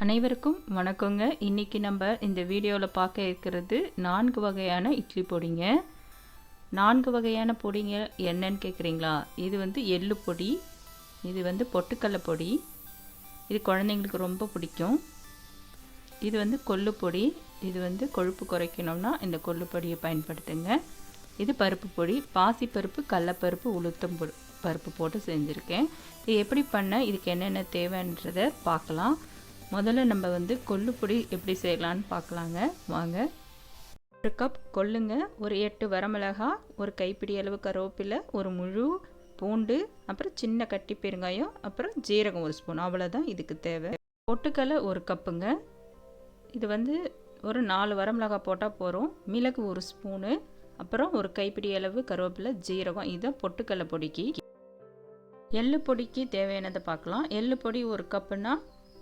அனைவருக்கும் வணக்கங்க. இன்றைக்கி நம்ம இந்த வீடியோவில் பார்க்க இருக்கிறது 4 வகையான இட்லி பொடிங்க. 4 வகையான பொடிங்க என்னன்னு கேட்குறீங்களா? இது வந்து எள்ளு பொடி, இது வந்து பொட்டுக்கடலை பொடி, இது குழந்தைங்களுக்கு ரொம்ப பிடிக்கும். இது வந்து கொள்ளு பொடி, இது வந்து கொழுப்பு குறைக்கணும்னா இந்த கொள்ளு பொடியை பயன்படுத்துங்க. இது பருப்பு பொடி, பாசிப்பருப்பு, கடலைப்பருப்பு, உளுத்தம் பருப்பு போட்டு செஞ்சுருக்கேன். இது எப்படி பண்ண, இதுக்கு என்னென்ன தேவைன்றதை பார்க்கலாம். முதல்ல நம்ம வந்து கொள்ளு பொடி எப்படி செய்யலான்னு பார்க்கலாங்க. வாங்க. 1 கப் கொள்ளுங்க, ஒரு 8 வரமிளகாய், ஒரு கைப்பிடி அளவு கருவேப்பிலை, ஒரு முழு பூண்டு, அப்புறம் சின்ன கட்டி பெருங்காயம், அப்புறம் ஜீரகம் 1 ஸ்பூன், அவ்வளோதான் இதுக்கு தேவை. பொட்டுக்கடலை 1 கப்புங்க, இது வந்து ஒரு 4 வரமிளகாய் போட்டால் போகிறோம். மிளகு 1 ஸ்பூனு, அப்புறம் ஒரு கைப்பிடி அளவு கருவேப்பிலை, ஜீரகம், இதுதான் பொட்டுக்கடலை பொடிக்கு. எள்ளு பொடிக்கு தேவையானதை பார்க்கலாம். எள்ளு பொடி 1 கப்புனா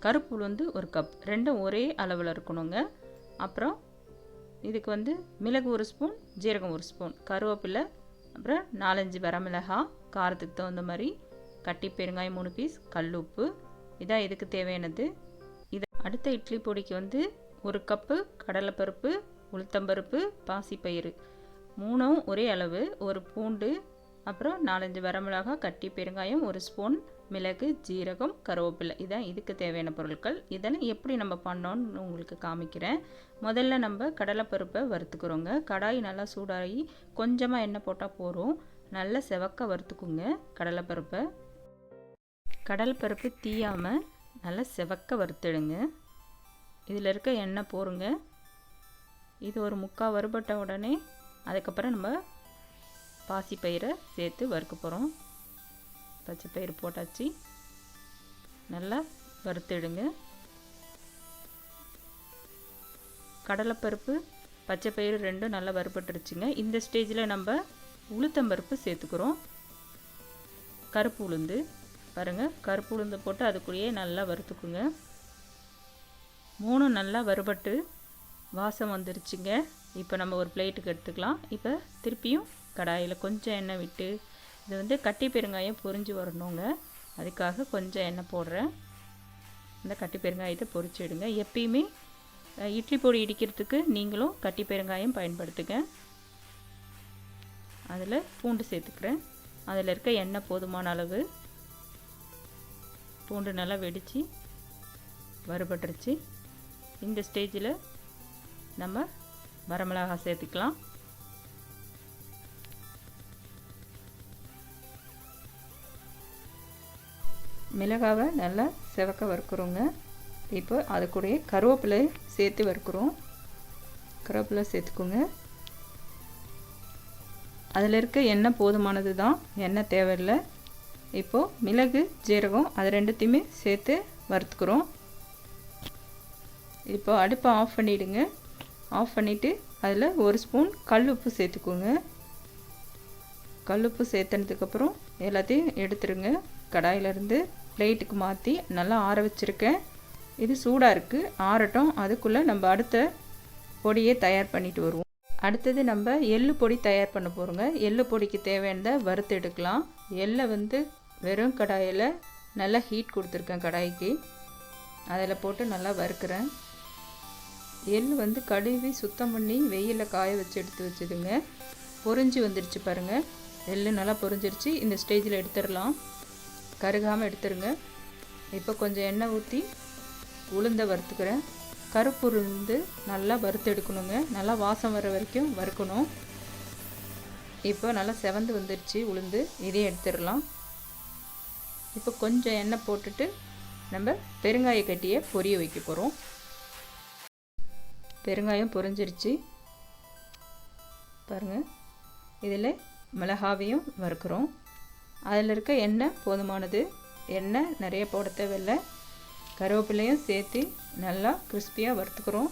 கருப்பு உளுந்து 1 கப், ரெண்டும் ஒரே அளவில் இருக்கணுங்க. அப்புறம் இதுக்கு வந்து மிளகு 1 ஸ்பூன், ஜீரகம் 1 ஸ்பூன், கருவேப்பிலை, அப்புறம் 4-5 வரமிளகாய், காரத்துக்கு தகுந்த மாதிரி, கட்டி பெருங்காயம் 3 பீஸ், கல் உப்பு, இதான் இதுக்கு தேவையானது. இது அடுத்த இட்லி பொடிக்கு வந்து 1 கப்பு கடலைப்பருப்பு, உளுத்தம்பருப்பு, பாசிப்பயிறு 3ம் ஒரே அளவு, ஒரு பூண்டு, அப்புறம் 4-5 வரமிளகாய், கட்டி பெருங்காயம் 1 ஸ்பூன், மிளகு, ஜீரகம், கருவேப்பிலை, இதான் இதுக்கு தேவையான பொருட்கள். இதெல்லாம் எப்படி நம்ம பண்ணோன்னு உங்களுக்கு காமிக்கிறேன். முதல்ல நம்ம கடலைப்பருப்பை வறுத்துக்கிறோங்க. கடாய் நல்லா சூடாகி கொஞ்சமாக எண்ணெய் போட்டால் போகிறோம். நல்லா செவக்க வறுத்துக்குங்க கடலைப்பருப்பை. கடலைப்பருப்பு தீயாமல் நல்லா செவக்க வறுத்துடுங்க. இதில் இருக்க எண்ணெய் போருங்க. இது ஒரு 3/4 வறுபட்ட உடனே அதுக்கப்புறம் நம்ம பாசிப்பயிரை சேர்த்து வறுக்க போகிறோம். பச்சை பயிறு போட்டாச்சு, நல்லா வறுத்துடுங்க. கடலைப்பருப்பு, பச்சை பயிறு ரெண்டும் நல்லா வறுபட்டுருச்சுங்க. இந்த ஸ்டேஜில் நம்ம உளுத்தம்பருப்பு சேர்த்துக்கிறோம். கருப்பு உளுந்து பாருங்கள், கருப்பு உளுந்து போட்டு அதுக்குள்ளேயே நல்லா வறுத்துக்குங்க. 3 நல்லா வறுபட்டு வாசம் வந்துருச்சுங்க. இப்போ நம்ம ஒரு பிளேட்டுக்கு எடுத்துக்கலாம். இப்போ திருப்பியும் கடாயில் கொஞ்சம் எண்ணெய் விட்டு, இது வந்து கட்டி பெருங்காயம் பொரிஞ்சு வரணுங்க, அதுக்காக கொஞ்சம் எண்ணெய் போடுறேன். இந்த கட்டி பெருங்காயத்தை பொரிச்சிடுங்க. எப்பயுமே இட்லி பொடி இடிக்கிறதுக்கு நீங்களும் கட்டி பெருங்காயம் பயன்படுத்துங்க. அதில் பூண்டு சேர்த்துக்கிறேன். அதில் இருக்க எண்ணெய் போதுமான அளவு. பூண்டு நல்லா வெடித்து வறுபட்டுருச்சு. இந்த ஸ்டேஜில் நம்ம வரமிளகாய் சேர்த்துக்கலாம். மிளகாவை நல்லா செவக்க வறுக்கிறோங்க. இப்போ அது கூட கருவேப்பிலை சேர்த்து வறுக்கிறோம். கருவேப்பிலை சேர்த்துக்கோங்க. அதில் இருக்க எண்ணெய் போதுமானது தான், எண்ணெய் தேவையில்லை. இப்போது மிளகு, ஜீரகம் அது ரெண்டுத்தையுமே சேர்த்து வறுத்துக்கிறோம். இப்போ அடுப்பை ஆஃப் பண்ணிவிடுங்க. ஆஃப் பண்ணிவிட்டு அதில் 1 ஸ்பூன் கல் உப்பு சேர்த்துக்கோங்க. கல் உப்பு சேர்த்தனதுக்கப்புறம் எல்லாத்தையும் எடுத்துருங்க. கடாயிலேருந்து பிளேட்டுக்கு மாற்றி நல்லா ஆற வச்சுருக்கேன். இது சூடாக இருக்குது, ஆறட்டும். அதுக்குள்ளே நம்ம அடுத்த பொடியை தயார் பண்ணிட்டு வருவோம். அடுத்தது நம்ம எள்ளு பொடி தயார் பண்ண போகிறோங்க. எள்ளு பொடிக்கு தேவையானதை வறுத்து எடுக்கலாம். எள்ளை வந்து வெறும் கடாயில் நல்லா ஹீட் கொடுத்துருக்கேன் கடாய்க்கு, அதில் போட்டு நல்லா வறுக்கிறேன். எள் வந்து கழுவி சுத்தம் பண்ணி வெயிலில் காய வச்சு எடுத்து வச்சுதுங்க. பொரிஞ்சு வந்துடுச்சு பாருங்கள், எள்ளு நல்லா பொரிஞ்சிருச்சு. இந்த ஸ்டேஜில் எடுத்துடலாம், கருகாமல் எடுத்துருங்க. இப்போ கொஞ்சம் எண்ணெய் ஊற்றி உளுந்தை வறுத்துக்கிறேன். கருப்பு உளுந்து நல்லா வறுத்து எடுக்கணுங்க. நல்லா வாசம் வர வரைக்கும் வறுக்கணும். இப்போ நல்லா செவந்து வந்துடுச்சு உளுந்து, இதையும் எடுத்துடலாம். இப்போ கொஞ்சம் எண்ணெய் போட்டுட்டு நம்ம பெருங்காய கட்டியை பொரிய வைக்க போகிறோம். பெருங்காயம் பொரிஞ்சிருச்சு பாருங்கள். இதில் மிளகாவையும் வறுக்கிறோம். அதில் இருக்க எண்ணெய் போதுமானது, எண்ணெய் நிறைய போட தேவையில்லை. கருவேப்பிலையும் சேர்த்து நல்லா கிறிஸ்பியாக வறுத்துக்கிறோம்.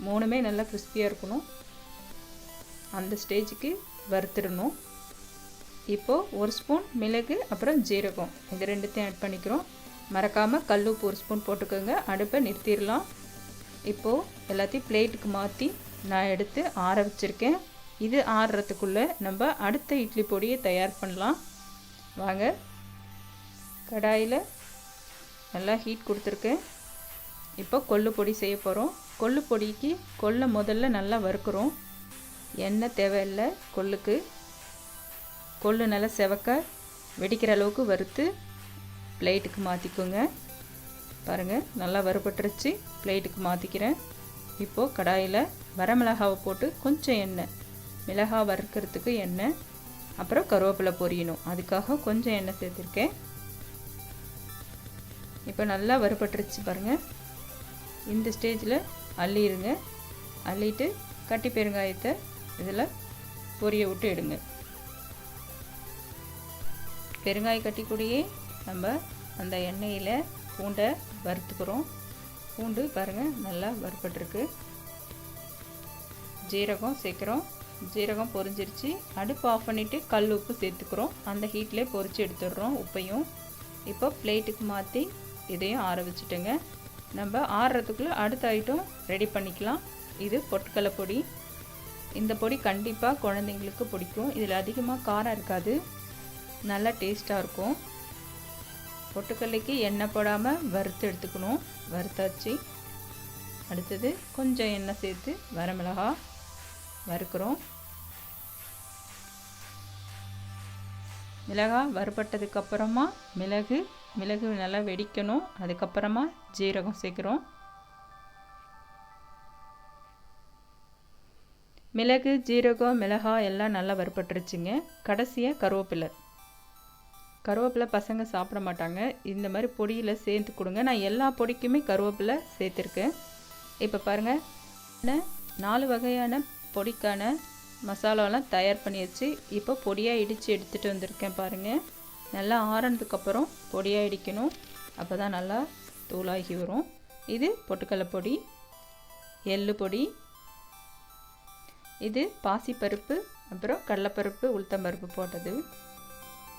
3மே நல்லா கிறிஸ்பியாக இருக்கணும். அந்த ஸ்டேஜுக்கு வறுத்துடணும். இப்போது 1 ஸ்பூன் மிளகு, அப்புறம் ஜீரகம், இது ரெண்டுத்தையும் ஆட் பண்ணிக்கிறோம். மறக்காமல் கல் உப்பு 1 ஸ்பூன் போட்டுக்கோங்க. அடுப்பை நிறுத்திடலாம். இப்போது எல்லாத்தையும் பிளேட்டுக்கு மாற்றி நான் எடுத்து ஆற வச்சுருக்கேன். இது ஆறுறதுக்குள்ளே நம்ம அடுத்த இட்லி பொடியை தயார் பண்ணலாம். வாங்க. கடாயில் நல்லா ஹீட் கொடுத்துருக்கேன். இப்போ கொள்ளு பொடி செய்ய போகிறோம். கொள்ளு பொடிக்கு கொல்லை முதல்ல நல்லா வறுக்கிறோம். எண்ணெய் தேவையில்லை கொள்ளுக்கு. கொள்ளு நல்லா செவக்க வெடிக்கிற அளவுக்கு வறுத்து பிளேட்டுக்கு மாற்றிக்கோங்க. பாருங்கள் நல்லா வறுபட்டுருச்சு. பிளேட்டுக்கு மாற்றிக்கிறேன். இப்போது கடாயில் வரமிளகாவை போட்டு கொஞ்சம் எண்ணெய், மிளகாய் வறுக்கிறதுக்கு எண்ணெய், அப்புறம் கருவேப்பிலை பொரியணும், அதுக்காக கொஞ்சம் எண்ணெய் சேர்த்துருக்கேன். இப்போ நல்லா வறுபட்டுருச்சு பாருங்கள். இந்த ஸ்டேஜில் அள்ளிடுங்க. அள்ளிட்டு கட்டி பெருங்காயத்தை இதில் பொரிய விட்டு எடுங்க. பெருங்காய கட்டி கூடயே நம்ம அந்த எண்ணெயில் பூண்டை வறுத்துக்கிறோம். பூண்டு பாருங்கள் நல்லா வறுபட்டுருக்கு. ஜீரகம் சேர்க்குறோம். ஜீரகம் பொரிஞ்சிருச்சு. அடுப்பு ஆஃப் பண்ணிவிட்டு கல் உப்பு சேர்த்துக்கிறோம். அந்த ஹீட்லேயே பொரித்து எடுத்துடுறோம் உப்பையும். இப்போ பிளேட்டுக்கு மாற்றி இதையும் ஆற வச்சுட்டுங்க. நம்ம ஆறுறதுக்குள்ளே அடுத்த ஐட்டம் ரெடி பண்ணிக்கலாம். இது பொட்டுக்கடலை பொடி. இந்த பொடி கண்டிப்பாக குழந்தைங்களுக்கு பிடிக்கும். இதில் அதிகமாக காரம் இருக்காது, நல்லா டேஸ்ட்டாக இருக்கும். பொட்டுக்கடலைக்கு எண்ணெய் போடாமல் வறுத்து எடுத்துக்கணும். வறுத்தாச்சு. அடுத்தது கொஞ்சம் எண்ணெய் சேர்த்து வரமிளகாய் வறுக்கிறோம். மிளகாய் வறுபட்டதுக்கப்புறமா மிளகு நல்லா வெடிக்கணும். அதுக்கப்புறமா ஜீரகம் சேர்க்குறோம். மிளகு, ஜீரகம், மிளகாய் எல்லாம் நல்லா வறுபட்டுருச்சுங்க. கடைசியாக கருவேப்பிலை பசங்க சாப்பிட மாட்டாங்க. இந்த மாதிரி பொடியில் சேர்த்து கொடுங்க. நான் எல்லா பொடிக்குமே கருவேப்பிலை சேர்த்துருக்கேன். இப்போ பாருங்கள், 4 வகையான பொடிக்கான மசாலாலாம் தயார் பண்ணியாச்சு. இப்போ பொடியாக இடித்து எடுத்துகிட்டு வந்திருக்கேன் பாருங்கள். நல்லா ஆறுனதுக்கப்புறம் பொடியாக இடிக்கணும். அப்போ தான் நல்லா தூளாகி வரும். இது பொட்டுக்கடலை பொடி, எள்ளு பொடி, இது பாசிப்பருப்பு, அப்புறம் கடலைப்பருப்பு, உளுத்தம்பருப்பு போட்டது.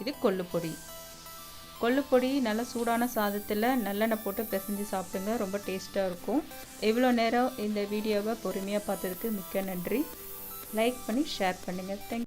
இது கொள்ளுப்பொடி. கொள்ளுப்பொடி நல்லா சூடான சாதத்தில் நல்லெண்ணெய் போட்டு பிசைஞ்சு சாப்பிடுங்க, ரொம்ப டேஸ்ட்டாக இருக்கும். எவ்வளோ நேரம் இந்த வீடியோவை பொறுமையாக பார்த்ததுக்கு மிக்க நன்றி. லைக் பண்ணி ஷேர் பண்ணுங்கள். தேங்க்யூ.